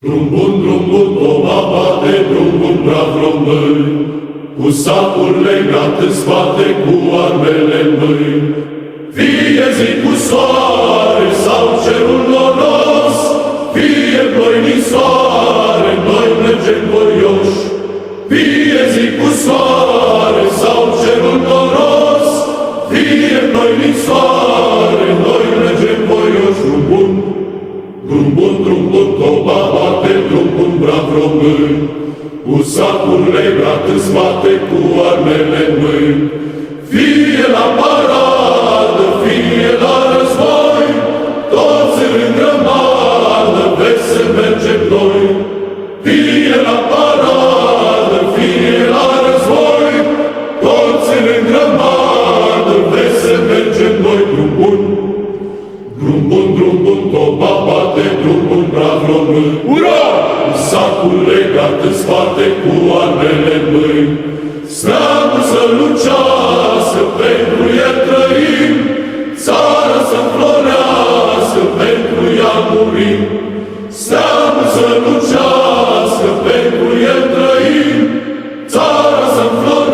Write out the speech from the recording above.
Drum bun, toma bate, drum bun, brav români, cu sacul legat în spate, cu armele în mâini. Fie zi cu soare sau cerul noros, fie ploi din soare, noi mergem voioși. Fie zi cu soare sau cerul noros, fie ploi din soare, noi mergem voioși. Drum bun, toba bate, drum bun, brav români, cu sacul legat în spate, cu armele în mâini. Fie la paradă, fie la război, toți în grămadă, vezi să mergem noi. Fie la paradă, fie la război, toți în grămadă, vezi să mergem noi. Drum bun, toba bate, drum bun, brav români. Ura! Cu sacul legat în spate, cu armele în mâini. Steagul să lucească, pentru el trăim, țara să înflorească, pentru ea murim. Steagul să lucească, pentru el trăim, țara să înflorească,